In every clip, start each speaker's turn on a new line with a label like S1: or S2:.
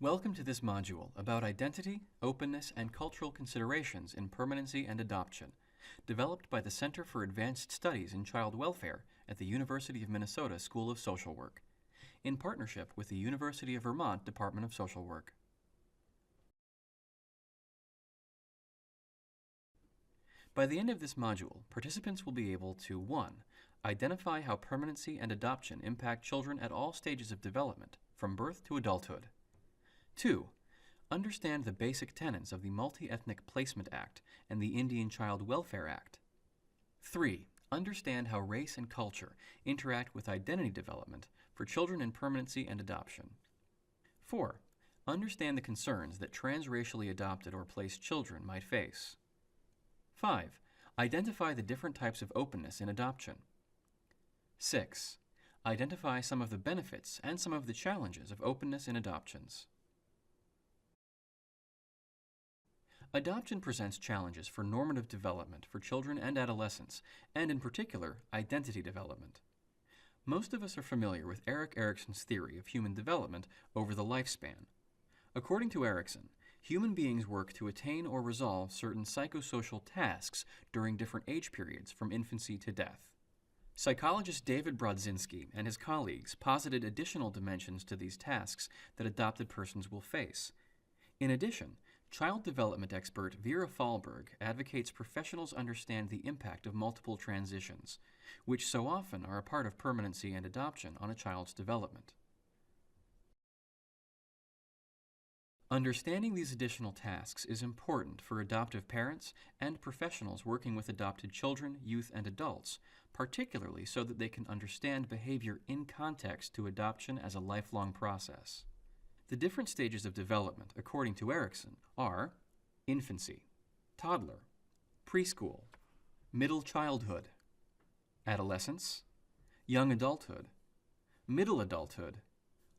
S1: Welcome to this module about identity, openness, and cultural considerations in permanency and adoption, developed by the Center for Advanced Studies in Child Welfare at the University of Minnesota School of Social Work, in partnership with the University of Vermont Department of Social Work. By the end of this module, participants will be able to 1. Identify how permanency and adoption impact children at all stages of development, from birth to adulthood. 2. Understand the basic tenets of the Multi-Ethnic Placement Act and the Indian Child Welfare Act. 3. Understand how race and culture interact with identity development for children in permanency and adoption. 4. Understand the concerns that transracially adopted or placed children might face. 5. Identify the different types of openness in adoption. 6. Identify some of the benefits and some of the challenges of openness in adoptions. Adoption presents challenges for normative development for children and adolescents, and in particular, identity development. Most of us are familiar with Erikson's theory of human development over the lifespan. According to Erikson, human beings work to attain or resolve certain psychosocial tasks during different age periods from infancy to death. Psychologist David Brodzinski and his colleagues posited additional dimensions to these tasks that adopted persons will face. In addition, child development expert Vera Fahlberg advocates professionals understand the impact of multiple transitions, which so often are a part of permanency and adoption on a child's development. Understanding these additional tasks is important for adoptive parents and professionals working with adopted children, youth, and adults, particularly so that they can understand behavior in context to adoption as a lifelong process. The different stages of development, according to Erikson, are infancy, toddler, preschool, middle childhood, adolescence, young adulthood, middle adulthood,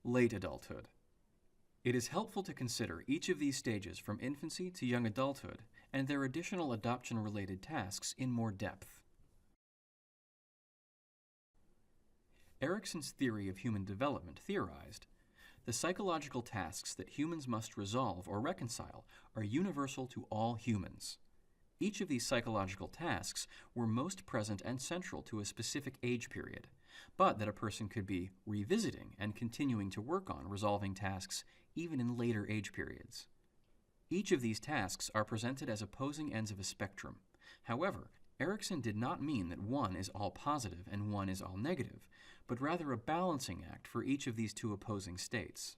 S1: late adulthood. It is helpful to consider each of these stages from infancy to young adulthood and their additional adoption-related tasks in more depth. Erikson's theory of human development theorized the psychological tasks that humans must resolve or reconcile are universal to all humans. Each of these psychological tasks were most present and central to a specific age period, but that a person could be revisiting and continuing to work on resolving tasks even in later age periods. Each of these tasks are presented as opposing ends of a spectrum. However, Erikson did not mean that one is all positive and one is all negative, but rather a balancing act for each of these two opposing states.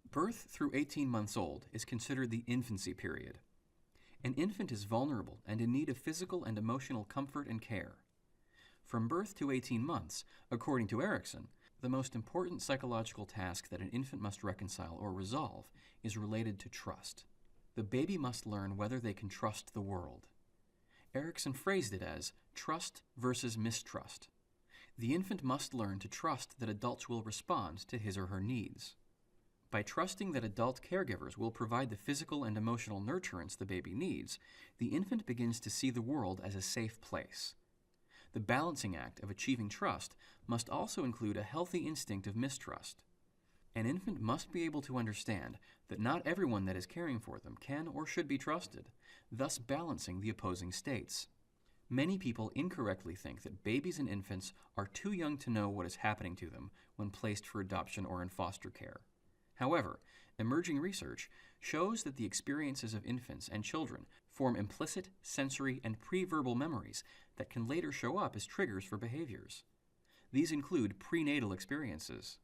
S1: Birth through 18 months old is considered the infancy period. An infant is vulnerable and in need of physical and emotional comfort and care. From birth to 18 months, according to Erikson, the most important psychological task that an infant must reconcile or resolve is related to trust. The baby must learn whether they can trust the world. Erikson phrased it as trust versus mistrust. The infant must learn to trust that adults will respond to his or her needs. By trusting that adult caregivers will provide the physical and emotional nurturance the baby needs, the infant begins to see the world as a safe place. The balancing act of achieving trust must also include a healthy instinct of mistrust. An infant must be able to understand that not everyone that is caring for them can or should be trusted, thus balancing the opposing states. Many people incorrectly think that babies and infants are too young to know what is happening to them when placed for adoption or in foster care. However, emerging research shows that the experiences of infants and children form implicit, sensory, and pre-verbal memories that can later show up as triggers for behaviors. These include prenatal experiences.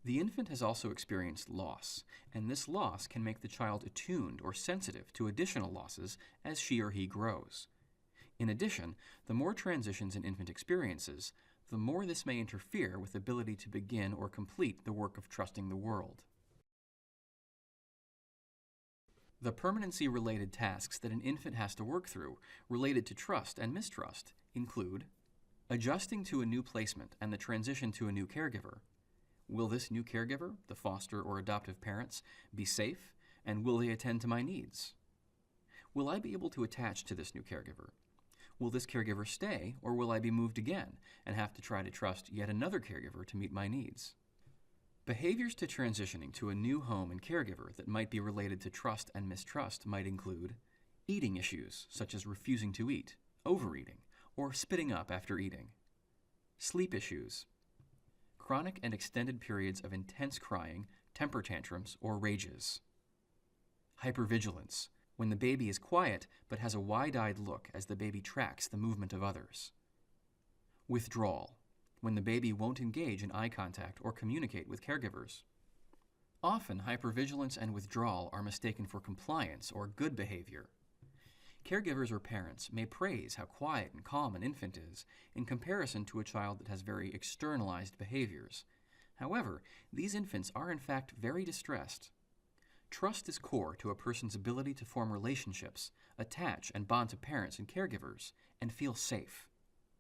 S1: The infant has also experienced loss, and this loss can make the child attuned or sensitive to additional losses as she or he grows. In addition, the more transitions an infant experiences, the more this may interfere with the ability to begin or complete the work of trusting the world. The permanency-related tasks that an infant has to work through related to trust and mistrust include adjusting to a new placement and the transition to a new caregiver. Will this new caregiver, the foster or adoptive parents, be safe, and will they attend to my needs? Will I be able to attach to this new caregiver? Will this caregiver stay, or will I be moved again and have to try to trust yet another caregiver to meet my needs? Behaviors to transitioning to a new home and caregiver that might be related to trust and mistrust might include eating issues, such as refusing to eat, overeating, or spitting up after eating. Sleep issues. Chronic and extended periods of intense crying, temper tantrums, or rages. Hypervigilance, when the baby is quiet but has a wide-eyed look as the baby tracks the movement of others. Withdrawal, when the baby won't engage in eye contact or communicate with caregivers. Often, hypervigilance and withdrawal are mistaken for compliance or good behavior. Caregivers or parents may praise how quiet and calm an infant is in comparison to a child that has very externalized behaviors. However, these infants are in fact very distressed. Trust is core to a person's ability to form relationships, attach and bond to parents and caregivers, and feel safe.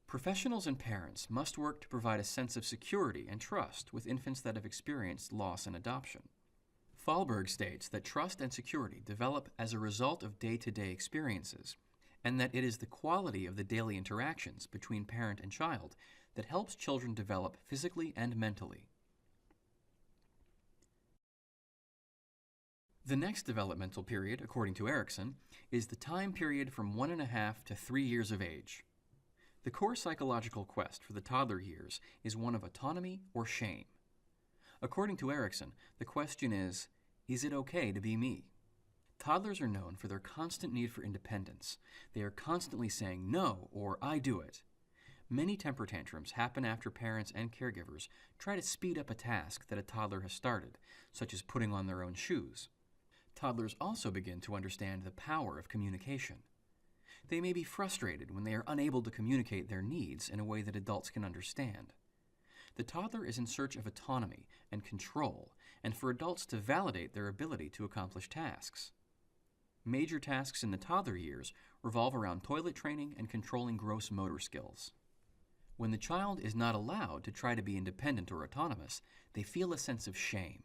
S1: Professionals and parents must work to provide a sense of security and trust with infants that have experienced loss and adoption. Thalberg states that trust and security develop as a result of day-to-day experiences, and that it is the quality of the daily interactions between parent and child that helps children develop physically and mentally. The next developmental period, according to Erikson, is the time period from 1.5 to 3 years of age. The core psychological quest for the toddler years is one of autonomy or shame. According to Erikson, the question is it okay to be me? Toddlers are known for their constant need for independence. They are constantly saying no or I do it. Many temper tantrums happen after parents and caregivers try to speed up a task that a toddler has started, such as putting on their own shoes. Toddlers also begin to understand the power of communication. They may be frustrated when they are unable to communicate their needs in a way that adults can understand. The toddler is in search of autonomy and control, and for adults to validate their ability to accomplish tasks. Major tasks in the toddler years revolve around toilet training and controlling gross motor skills. When the child is not allowed to try to be independent or autonomous, they feel a sense of shame.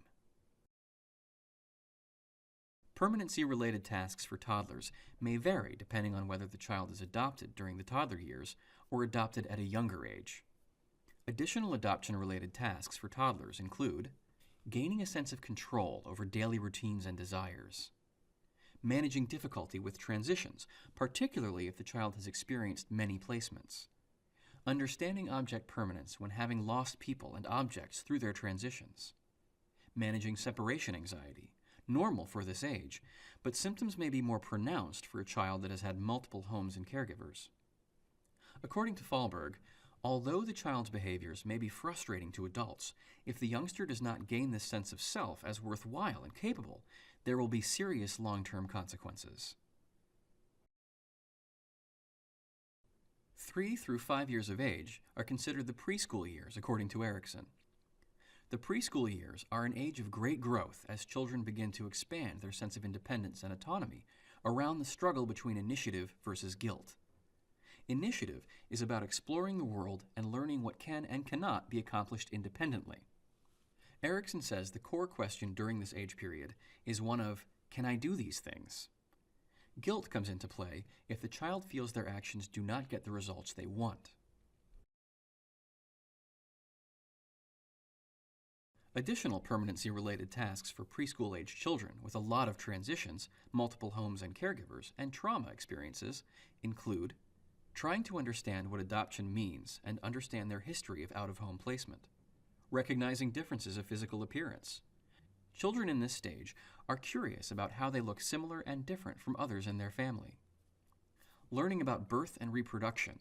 S1: Permanency-related tasks for toddlers may vary depending on whether the child is adopted during the toddler years or adopted at a younger age. Additional adoption-related tasks for toddlers include gaining a sense of control over daily routines and desires, managing difficulty with transitions, particularly if the child has experienced many placements, understanding object permanence when having lost people and objects through their transitions, managing separation anxiety, normal for this age, but symptoms may be more pronounced for a child that has had multiple homes and caregivers. According to Thalberg, although the child's behaviors may be frustrating to adults, if the youngster does not gain this sense of self as worthwhile and capable, there will be serious long-term consequences. 3 through 5 years of age are considered the preschool years, according to Erikson. The preschool years are an age of great growth as children begin to expand their sense of independence and autonomy around the struggle between initiative versus guilt. Initiative is about exploring the world and learning what can and cannot be accomplished independently. Erikson says the core question during this age period is one of, can I do these things? Guilt comes into play if the child feels their actions do not get the results they want. Additional permanency-related tasks for preschool-age children with a lot of transitions, multiple homes and caregivers, and trauma experiences include trying to understand what adoption means and understand their history of out-of-home placement, recognizing differences of physical appearance. Children in this stage are curious about how they look similar and different from others in their family. Learning about birth and reproduction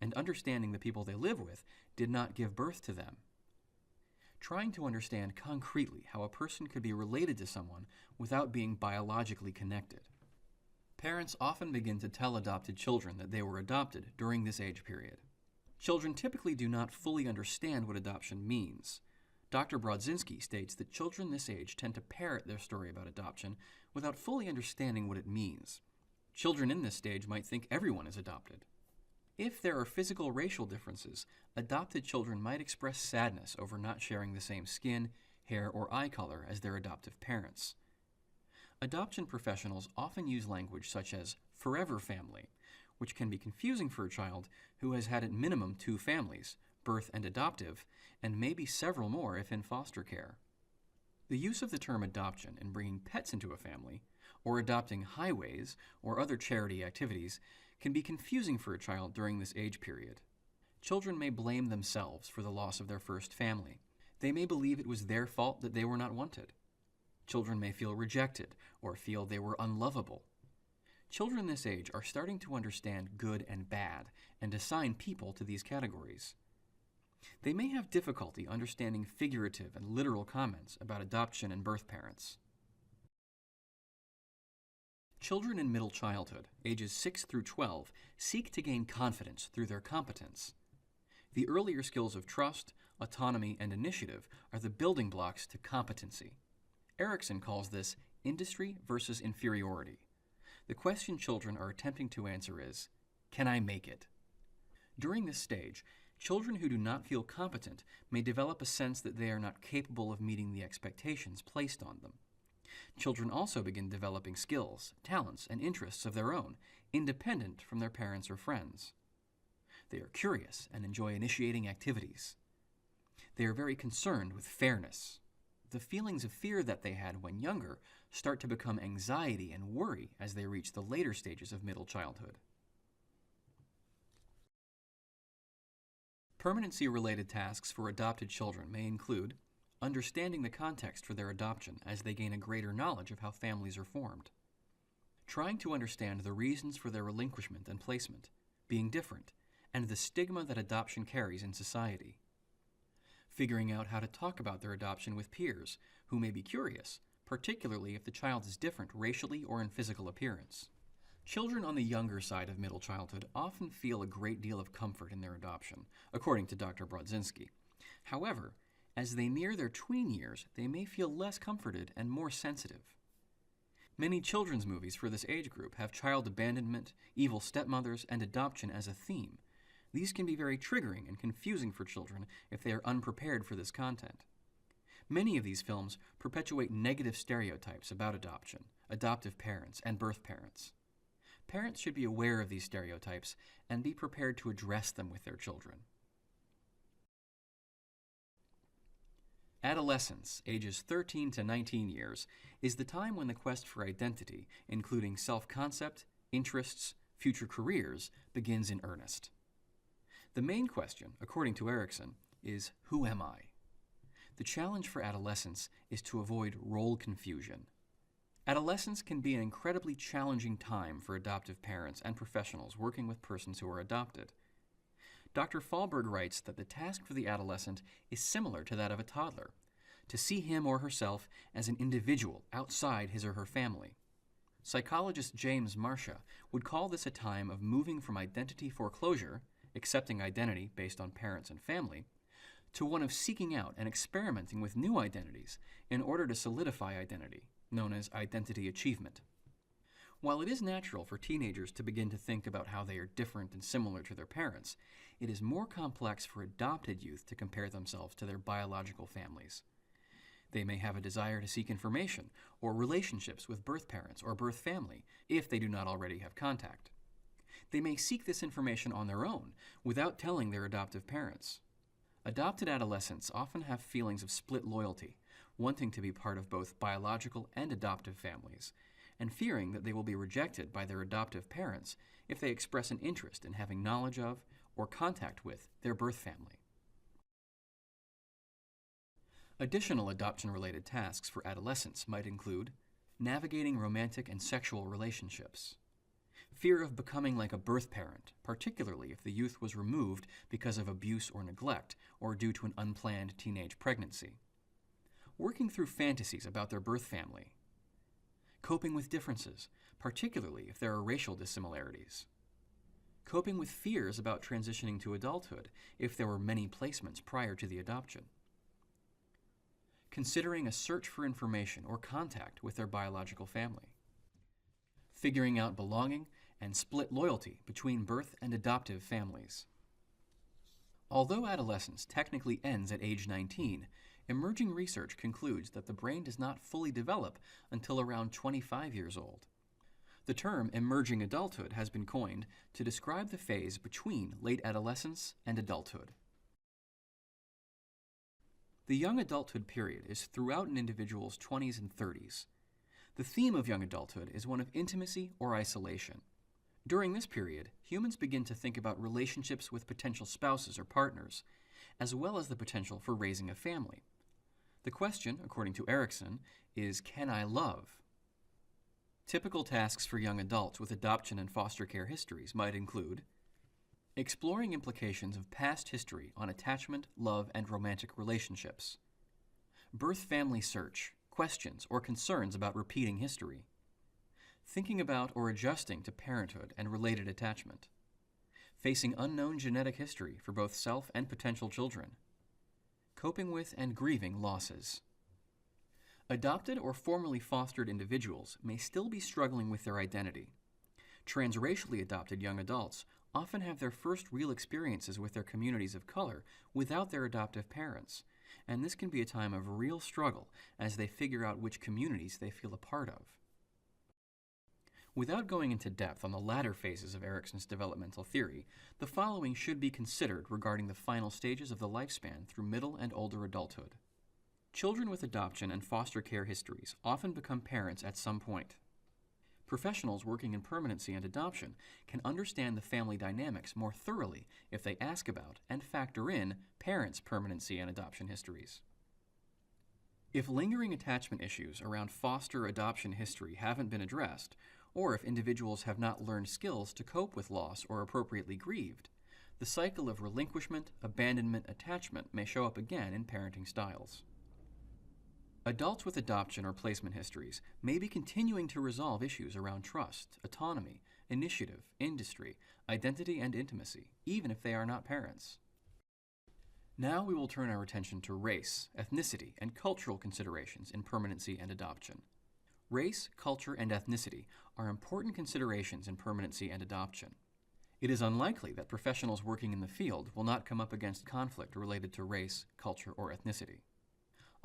S1: and understanding the people they live with did not give birth to them. Trying to understand concretely how a person could be related to someone without being biologically connected. Parents often begin to tell adopted children that they were adopted during this age period. Children typically do not fully understand what adoption means. Dr. Brodzinski states that children this age tend to parrot their story about adoption without fully understanding what it means. Children in this stage might think everyone is adopted. If there are physical racial differences, adopted children might express sadness over not sharing the same skin, hair, or eye color as their adoptive parents. Adoption professionals often use language such as forever family, which can be confusing for a child who has had at minimum 2 families, birth and adoptive, and maybe several more if in foster care. The use of the term adoption in bringing pets into a family, or adopting highways or other charity activities, can be confusing for a child during this age period. Children may blame themselves for the loss of their first family. They may believe it was their fault that they were not wanted. Children may feel rejected or feel they were unlovable. Children this age are starting to understand good and bad and assign people to these categories. They may have difficulty understanding figurative and literal comments about adoption and birth parents. Children in middle childhood, ages 6 through 12, seek to gain confidence through their competence. The earlier skills of trust, autonomy, and initiative are the building blocks to competency. Erikson calls this industry versus inferiority. The question children are attempting to answer is, can I make it? During this stage, children who do not feel competent may develop a sense that they are not capable of meeting the expectations placed on them. Children also begin developing skills, talents, and interests of their own, independent from their parents or friends. They are curious and enjoy initiating activities. They are very concerned with fairness. The feelings of fear that they had when younger start to become anxiety and worry as they reach the later stages of middle childhood. Permanency-related tasks for adopted children may include understanding the context for their adoption as they gain a greater knowledge of how families are formed, trying to understand the reasons for their relinquishment and placement, being different, and the stigma that adoption carries in society, figuring out how to talk about their adoption with peers who may be curious, particularly if the child is different racially or in physical appearance. Children on the younger side of middle childhood often feel a great deal of comfort in their adoption, according to Dr. Brodzinski. However, as they near their tween years, they may feel less comforted and more sensitive. Many children's movies for this age group have child abandonment, evil stepmothers, and adoption as a theme. These can be very triggering and confusing for children if they are unprepared for this content. Many of these films perpetuate negative stereotypes about adoption, adoptive parents, and birth parents. Parents should be aware of these stereotypes and be prepared to address them with their children. Adolescence, ages 13 to 19 years, is the time when the quest for identity, including self-concept, interests, future careers, begins in earnest. The main question, according to Erikson, is who am I? The challenge for adolescents is to avoid role confusion. Adolescence can be an incredibly challenging time for adoptive parents and professionals working with persons who are adopted. Dr. Fahlberg writes that the task for the adolescent is similar to that of a toddler, to see him or herself as an individual outside his or her family. Psychologist James Marcia would call this a time of moving from identity foreclosure, accepting identity based on parents and family, to one of seeking out and experimenting with new identities in order to solidify identity, known as identity achievement. While it is natural for teenagers to begin to think about how they are different and similar to their parents, it is more complex for adopted youth to compare themselves to their biological families. They may have a desire to seek information or relationships with birth parents or birth family if they do not already have contact. They may seek this information on their own without telling their adoptive parents. Adopted adolescents often have feelings of split loyalty, wanting to be part of both biological and adoptive families, and fearing that they will be rejected by their adoptive parents if they express an interest in having knowledge of or contact with their birth family. Additional adoption-related tasks for adolescents might include navigating romantic and sexual relationships, fear of becoming like a birth parent, particularly if the youth was removed because of abuse or neglect or due to an unplanned teenage pregnancy, working through fantasies about their birth family, coping with differences, particularly if there are racial dissimilarities, coping with fears about transitioning to adulthood if there were many placements prior to the adoption, considering a search for information or contact with their biological family, figuring out belonging and split loyalty between birth and adoptive families. Although adolescence technically ends at age 19, emerging research concludes that the brain does not fully develop until around 25 years old. The term emerging adulthood has been coined to describe the phase between late adolescence and adulthood. The young adulthood period is throughout an individual's 20s and 30s. The theme of young adulthood is one of intimacy or isolation. During this period, humans begin to think about relationships with potential spouses or partners, as well as the potential for raising a family. The question, according to Erikson, is, can I love? Typical tasks for young adults with adoption and foster care histories might include exploring implications of past history on attachment, love, and romantic relationships, birth family search, questions or concerns about repeating history, thinking about or adjusting to parenthood and related attachment, facing unknown genetic history for both self and potential children, coping with and grieving losses. Adopted or formerly fostered individuals may still be struggling with their identity. Transracially adopted young adults often have their first real experiences with their communities of color without their adoptive parents, and this can be a time of real struggle as they figure out which communities they feel a part of. Without going into depth on the latter phases of Erikson's developmental theory, the following should be considered regarding the final stages of the lifespan through middle and older adulthood. Children with adoption and foster care histories often become parents at some point. Professionals working in permanency and adoption can understand the family dynamics more thoroughly if they ask about and factor in parents' permanency and adoption histories. If lingering attachment issues around foster adoption history haven't been addressed, or if individuals have not learned skills to cope with loss or appropriately grieved, the cycle of relinquishment, abandonment, attachment may show up again in parenting styles. Adults with adoption or placement histories may be continuing to resolve issues around trust, autonomy, initiative, industry, identity, and intimacy, even if they are not parents. Now we will turn our attention to race, ethnicity, and cultural considerations in permanency and adoption. Race, culture, and ethnicity are important considerations in permanency and adoption. It is unlikely that professionals working in the field will not come up against conflict related to race, culture, or ethnicity.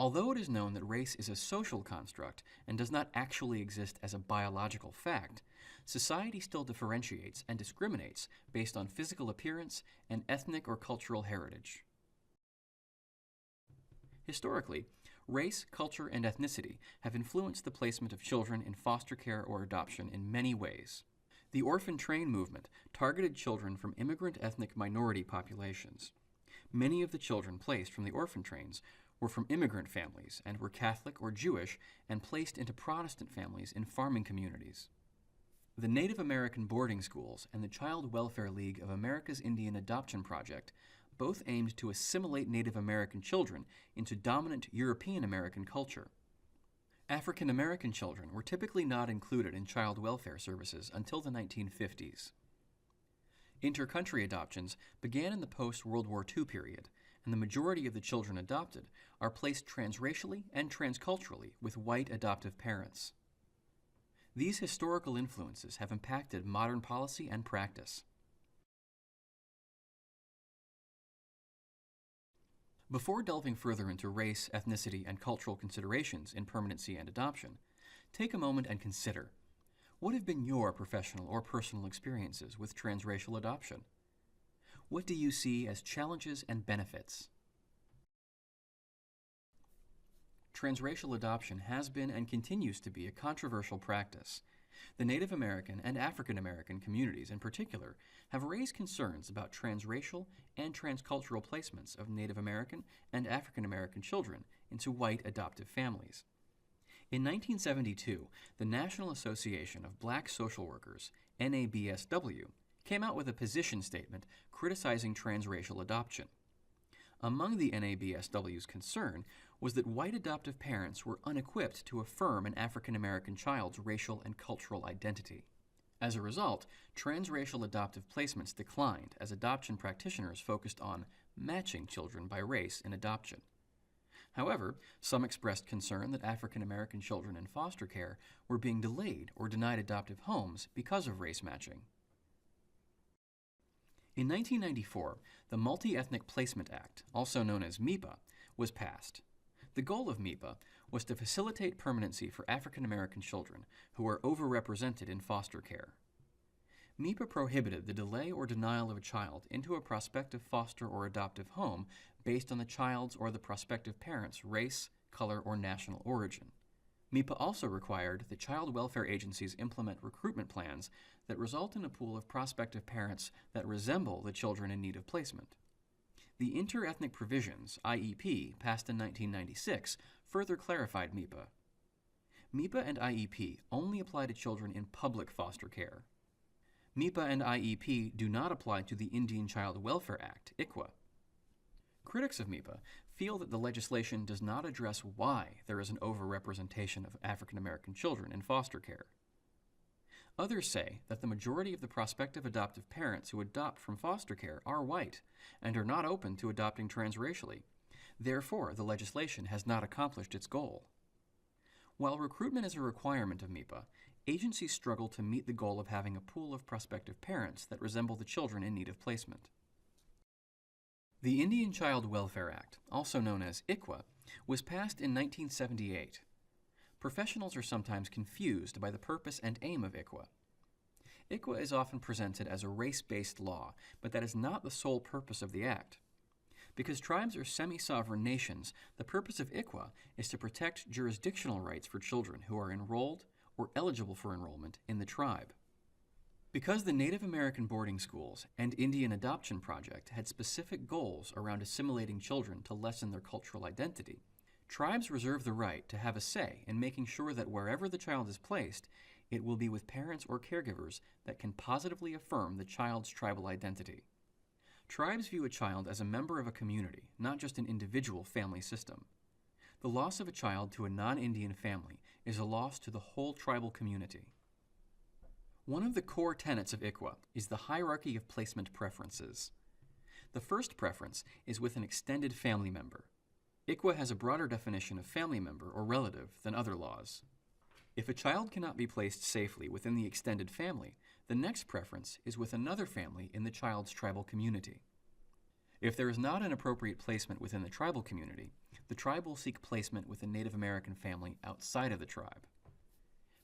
S1: Although it is known that race is a social construct and does not actually exist as a biological fact, society still differentiates and discriminates based on physical appearance and ethnic or cultural heritage. Historically, race, culture, and ethnicity have influenced the placement of children in foster care or adoption in many ways. The orphan train movement targeted children from immigrant ethnic minority populations. Many of the children placed from the orphan trains were from immigrant families and were Catholic or Jewish and placed into Protestant families in farming communities. The Native American boarding schools and the Child Welfare League of America's Indian Adoption Project both aimed to assimilate Native American children into dominant European American culture. African American children were typically not included in child welfare services until the 1950s. Inter-country adoptions began in the post-World War II period, and the majority of the children adopted are placed transracially and transculturally with white adoptive parents. These historical influences have impacted modern policy and practice. Before delving further into race, ethnicity, and cultural considerations in permanency and adoption, take a moment and consider, what have been your professional or personal experiences with transracial adoption? What do you see as challenges and benefits? Transracial adoption has been and continues to be a controversial practice. The Native American and African American communities in particular have raised concerns about transracial and transcultural placements of Native American and African American children into white adoptive families. In 1972, the National Association of Black Social Workers, NABSW, came out with a position statement criticizing transracial adoption. Among the NABSW's concern was that white adoptive parents were unequipped to affirm an African American child's racial and cultural identity. As a result, transracial adoptive placements declined as adoption practitioners focused on matching children by race in adoption. However, some expressed concern that African American children in foster care were being delayed or denied adoptive homes because of race matching. In 1994, the Multi-Ethnic Placement Act, also known as MIPA, was passed. The goal of MIPA was to facilitate permanency for African American children who are overrepresented in foster care. MIPA prohibited the delay or denial of a child into a prospective foster or adoptive home based on the child's or the prospective parent's race, color, or national origin. MIPA also required that child welfare agencies implement recruitment plans that result in a pool of prospective parents that resemble the children in need of placement. The Inter-Ethnic Provisions, IEP, passed in 1996, further clarified MIPA. MIPA and IEP only apply to children in public foster care. MIPA and IEP do not apply to the Indian Child Welfare Act, ICWA. Critics of MIPA feel that the legislation does not address why there is an overrepresentation of African American children in foster care. Others say that the majority of the prospective adoptive parents who adopt from foster care are white and are not open to adopting transracially. Therefore, the legislation has not accomplished its goal. While recruitment is a requirement of MIPA, agencies struggle to meet the goal of having a pool of prospective parents that resemble the children in need of placement. The Indian Child Welfare Act, also known as ICWA, was passed in 1978. Professionals are sometimes confused by the purpose and aim of ICWA. ICWA is often presented as a race-based law, but that is not the sole purpose of the act. Because tribes are semi-sovereign nations, the purpose of ICWA is to protect jurisdictional rights for children who are enrolled or eligible for enrollment in the tribe. Because the Native American boarding schools and Indian Adoption Project had specific goals around assimilating children to lessen their cultural identity, tribes reserve the right to have a say in making sure that wherever the child is placed, it will be with parents or caregivers that can positively affirm the child's tribal identity. Tribes view a child as a member of a community, not just an individual family system. The loss of a child to a non-Indian family is a loss to the whole tribal community. One of the core tenets of ICWA is the hierarchy of placement preferences. The first preference is with an extended family member. ICWA has a broader definition of family member or relative than other laws. If a child cannot be placed safely within the extended family, the next preference is with another family in the child's tribal community. If there is not an appropriate placement within the tribal community, the tribe will seek placement with a Native American family outside of the tribe.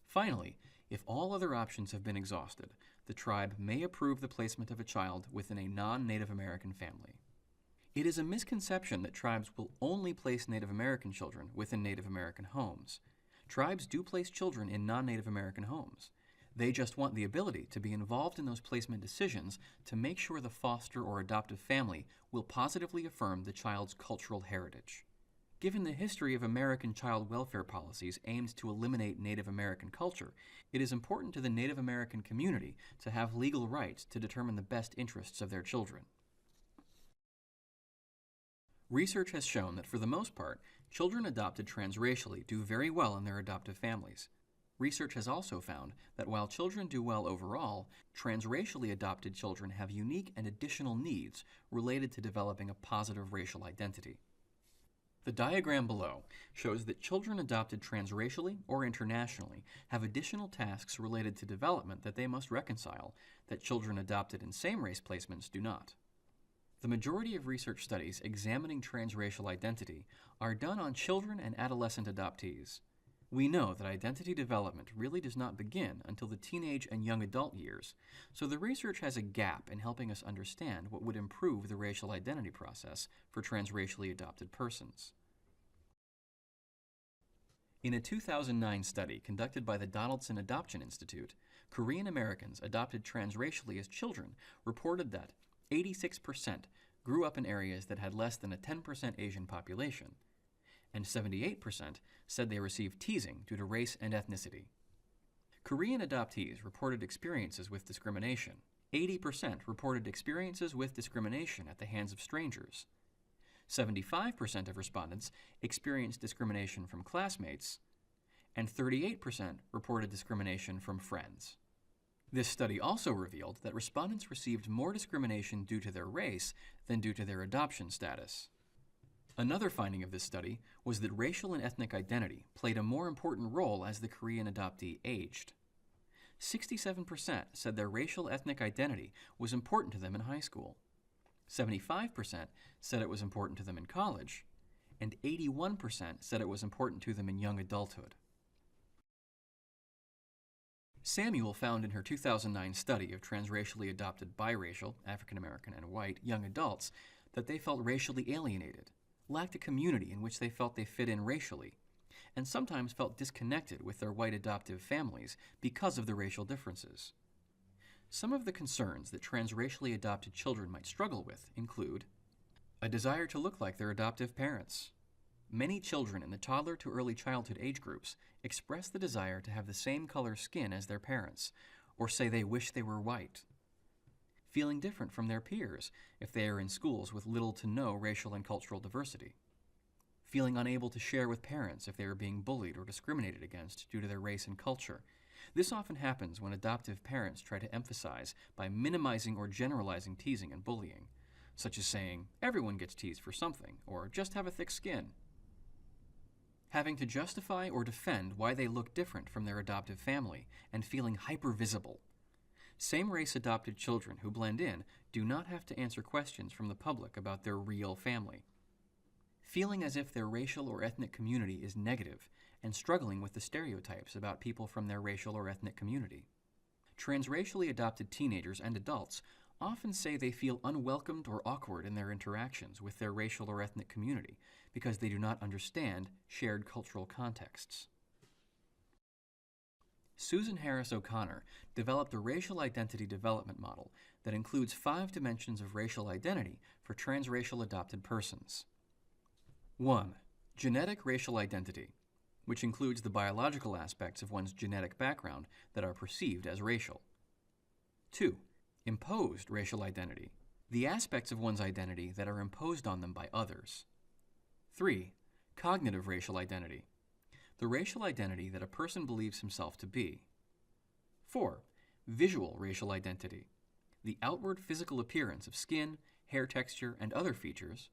S1: Finally, if all other options have been exhausted, the tribe may approve the placement of a child within a non-Native American family. It is a misconception that tribes will only place Native American children within Native American homes. Tribes do place children in non-Native American homes. They just want the ability to be involved in those placement decisions to make sure the foster or adoptive family will positively affirm the child's cultural heritage. Given the history of American child welfare policies aimed to eliminate Native American culture, it is important to the Native American community to have legal rights to determine the best interests of their children. Research has shown that for the most part, children adopted transracially do very well in their adoptive families. Research has also found that while children do well overall, transracially adopted children have unique and additional needs related to developing a positive racial identity. The diagram below shows that children adopted transracially or internationally have additional tasks related to development that they must reconcile that children adopted in same-race placements do not. The majority of research studies examining transracial identity are done on children and adolescent adoptees. We know that identity development really does not begin until the teenage and young adult years, so the research has a gap in helping us understand what would improve the racial identity process for transracially adopted persons. In a 2009 study conducted by the Donaldson Adoption Institute, Korean Americans adopted transracially as children reported that 86% grew up in areas that had less than a 10% Asian population, and 78% said they received teasing due to race and ethnicity. Korean adoptees reported experiences with discrimination. 80% reported experiences with discrimination at the hands of strangers. 75% of respondents experienced discrimination from classmates, and 38% reported discrimination from friends. This study also revealed that respondents received more discrimination due to their race than due to their adoption status. Another finding of this study was that racial and ethnic identity played a more important role as the Korean adoptee aged. 67% said their racial ethnic identity was important to them in high school. 75% said it was important to them in college, and 81% said it was important to them in young adulthood. Samuel found in her 2009 study of transracially adopted biracial, African American and white, young adults that they felt racially alienated, lacked a community in which they felt they fit in racially, and sometimes felt disconnected with their white adoptive families because of the racial differences. Some of the concerns that transracially adopted children might struggle with include a desire to look like their adoptive parents. Many children in the toddler to early childhood age groups express the desire to have the same color skin as their parents, or say they wish they were white. Feeling different from their peers if they are in schools with little to no racial and cultural diversity. Feeling unable to share with parents if they are being bullied or discriminated against due to their race and culture. This often happens when adoptive parents try to emphasize by minimizing or generalizing teasing and bullying, such as saying, everyone gets teased for something, or just have a thick skin. Having to justify or defend why they look different from their adoptive family, and feeling hyper-visible. Same-race adopted children who blend in do not have to answer questions from the public about their real family. Feeling as if their racial or ethnic community is negative, and struggling with the stereotypes about people from their racial or ethnic community. Transracially adopted teenagers and adults often say they feel unwelcomed or awkward in their interactions with their racial or ethnic community because they do not understand shared cultural contexts. Susan Harris O'Connor developed a racial identity development model that includes 5 dimensions of racial identity for transracial adopted persons. 1. Genetic racial identity, which includes the biological aspects of one's genetic background that are perceived as racial. 2. Imposed racial identity, the aspects of one's identity that are imposed on them by others. 3. Cognitive racial identity, the racial identity that a person believes himself to be. 4. Visual racial identity, the outward physical appearance of skin, hair texture, and other features.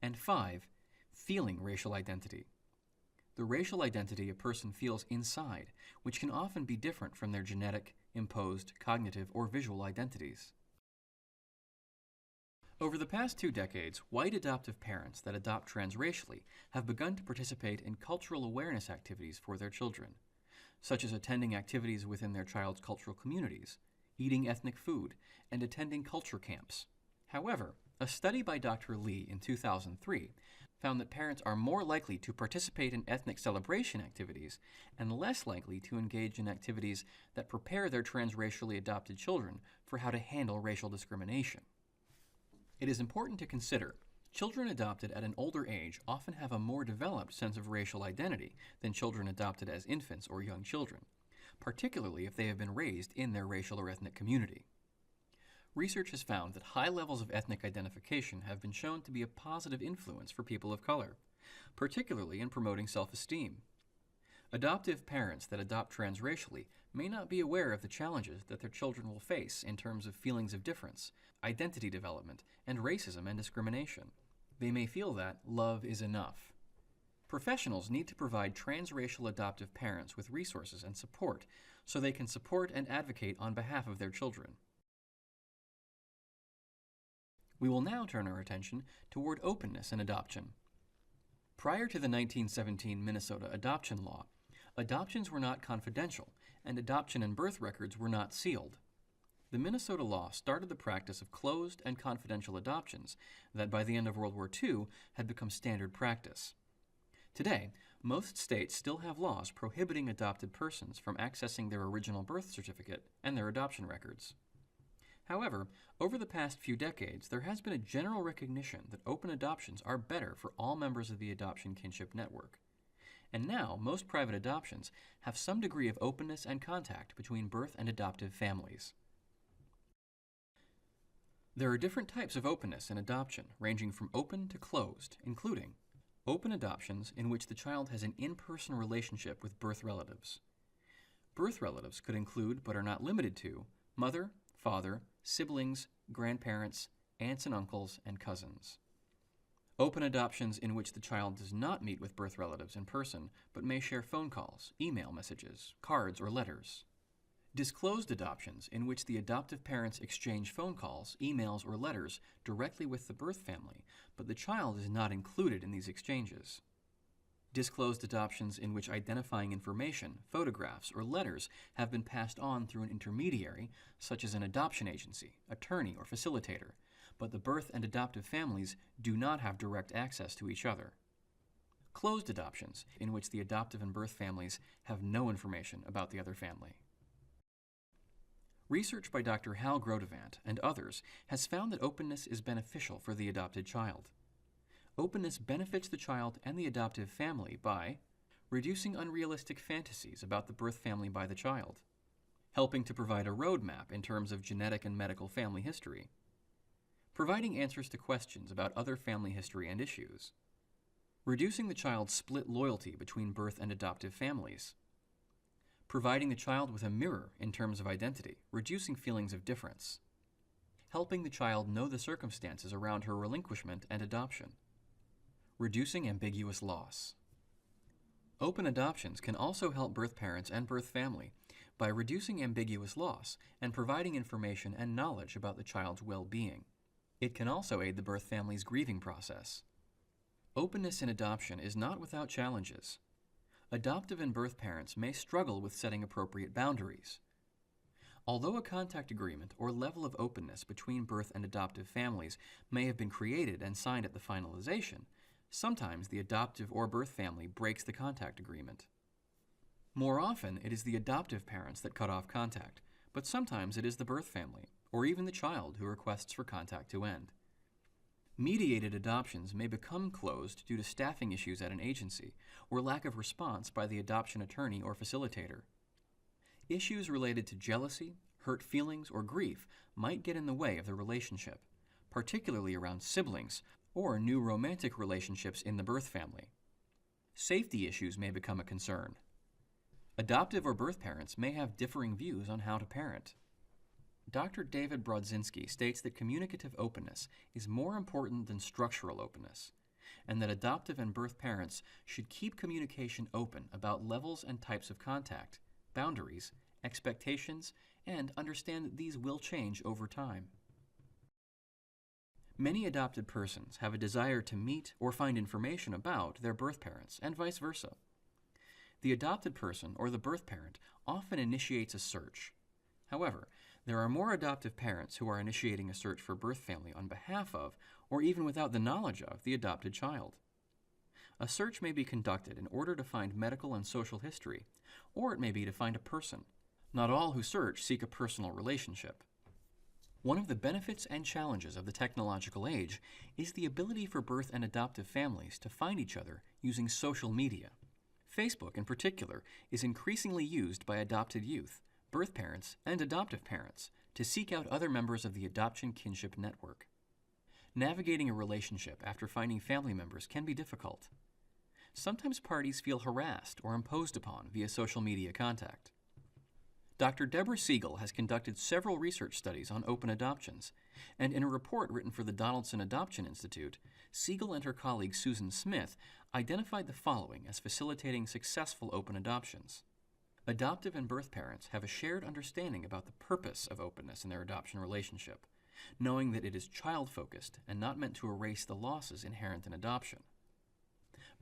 S1: And 5. Feeling racial identity, the racial identity a person feels inside, which can often be different from their genetic, imposed, cognitive, or visual identities. Over the past 2 decades, white adoptive parents that adopt transracially have begun to participate in cultural awareness activities for their children, such as attending activities within their child's cultural communities, eating ethnic food, and attending culture camps. However, a study by Dr. Lee in 2003 found that parents are more likely to participate in ethnic celebration activities and less likely to engage in activities that prepare their transracially adopted children for how to handle racial discrimination. It is important to consider children adopted at an older age often have a more developed sense of racial identity than children adopted as infants or young children, particularly if they have been raised in their racial or ethnic community. Research has found that high levels of ethnic identification have been shown to be a positive influence for people of color, particularly in promoting self-esteem. Adoptive parents that adopt transracially may not be aware of the challenges that their children will face in terms of feelings of difference, identity development, and racism and discrimination. They may feel that love is enough. Professionals need to provide transracial adoptive parents with resources and support so they can support and advocate on behalf of their children. We will now turn our attention toward openness in adoption. Prior to the 1917 Minnesota adoption law, adoptions were not confidential, and adoption and birth records were not sealed. The Minnesota law started the practice of closed and confidential adoptions that by the end of World War II had become standard practice. Today, most states still have laws prohibiting adopted persons from accessing their original birth certificate and their adoption records. However, over the past few decades, there has been a general recognition that open adoptions are better for all members of the adoption kinship network. And now, most private adoptions have some degree of openness and contact between birth and adoptive families. There are different types of openness in adoption, ranging from open to closed, including open adoptions in which the child has an in-person relationship with birth relatives. Birth relatives could include, but are not limited to, mother, father, siblings, grandparents, aunts and uncles, and cousins. Open adoptions in which the child does not meet with birth relatives in person, but may share phone calls, email messages, cards, or letters. Disclosed adoptions in which the adoptive parents exchange phone calls, emails, or letters directly with the birth family, but the child is not included in these exchanges. Disclosed adoptions in which identifying information, photographs, or letters have been passed on through an intermediary, such as an adoption agency, attorney, or facilitator, but the birth and adoptive families do not have direct access to each other. Closed adoptions, in which the adoptive and birth families have no information about the other family. Research by Dr. Hal Grodevant and others has found that openness is beneficial for the adopted child. Openness benefits the child and the adoptive family by reducing unrealistic fantasies about the birth family by the child, helping to provide a roadmap in terms of genetic and medical family history, providing answers to questions about other family history and issues, reducing the child's split loyalty between birth and adoptive families, providing the child with a mirror in terms of identity, reducing feelings of difference, helping the child know the circumstances around her relinquishment and adoption, reducing ambiguous loss. Open adoptions can also help birth parents and birth family by reducing ambiguous loss and providing information and knowledge about the child's well-being. It can also aid the birth family's grieving process. Openness in adoption is not without challenges. Adoptive and birth parents may struggle with setting appropriate boundaries. Although a contact agreement or level of openness between birth and adoptive families may have been created and signed at the finalization, sometimes the adoptive or birth family breaks the contact agreement. More often, it is the adoptive parents that cut off contact, but sometimes it is the birth family, or even the child, who requests for contact to end. Mediated adoptions may become closed due to staffing issues at an agency or lack of response by the adoption attorney or facilitator. Issues related to jealousy, hurt feelings, or grief might get in the way of the relationship, particularly around siblings or new romantic relationships in the birth family. Safety issues may become a concern. Adoptive or birth parents may have differing views on how to parent. Dr. David Brodzinski states that communicative openness is more important than structural openness, and that adoptive and birth parents should keep communication open about levels and types of contact, boundaries, expectations, and understand that these will change over time. Many adopted persons have a desire to meet or find information about their birth parents, and vice versa. The adopted person or the birth parent often initiates a search. However, there are more adoptive parents who are initiating a search for birth family on behalf of, or even without the knowledge of, the adopted child. A search may be conducted in order to find medical and social history, or it may be to find a person. Not all who search seek a personal relationship. One of the benefits and challenges of the technological age is the ability for birth and adoptive families to find each other using social media. Facebook, in particular, is increasingly used by adopted youth, birth parents, and adoptive parents to seek out other members of the adoption kinship network. Navigating a relationship after finding family members can be difficult. Sometimes parties feel harassed or imposed upon via social media contact. Dr. Deborah Siegel has conducted several research studies on open adoptions, and in a report written for the Donaldson Adoption Institute, Siegel and her colleague Susan Smith identified the following as facilitating successful open adoptions. Adoptive and birth parents have a shared understanding about the purpose of openness in their adoption relationship, knowing that it is child-focused and not meant to erase the losses inherent in adoption.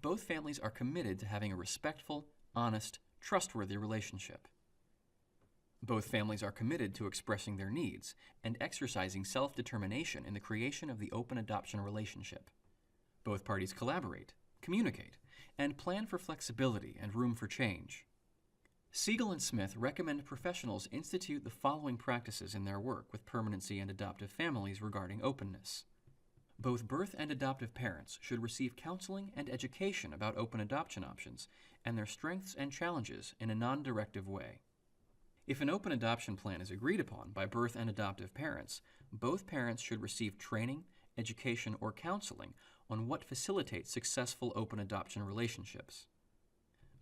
S1: Both families are committed to having a respectful, honest, trustworthy relationship. Both families are committed to expressing their needs and exercising self-determination in the creation of the open adoption relationship. Both parties collaborate, communicate, and plan for flexibility and room for change. Siegel and Smith recommend professionals institute the following practices in their work with permanency and adoptive families regarding openness. Both birth and adoptive parents should receive counseling and education about open adoption options and their strengths and challenges in a non-directive way. If an open adoption plan is agreed upon by birth and adoptive parents, both parents should receive training, education, or counseling on what facilitates successful open adoption relationships.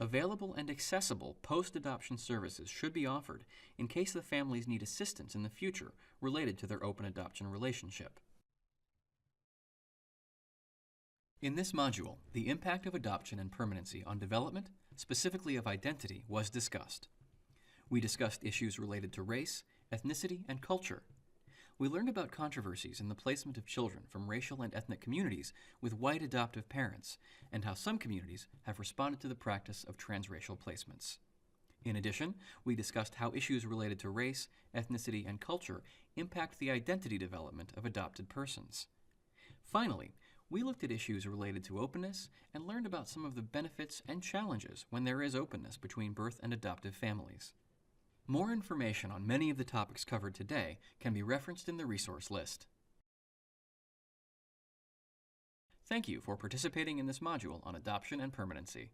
S1: Available and accessible post-adoption services should be offered in case the families need assistance in the future related to their open adoption relationship. In this module, the impact of adoption and permanency on development, specifically of identity, was discussed. We discussed issues related to race, ethnicity, and culture. We learned about controversies in the placement of children from racial and ethnic communities with white adoptive parents, and how some communities have responded to the practice of transracial placements. In addition, we discussed how issues related to race, ethnicity, and culture impact the identity development of adopted persons. Finally, we looked at issues related to openness and learned about some of the benefits and challenges when there is openness between birth and adoptive families. More information on many of the topics covered today can be referenced in the resource list. Thank you for participating in this module on adoption and permanency.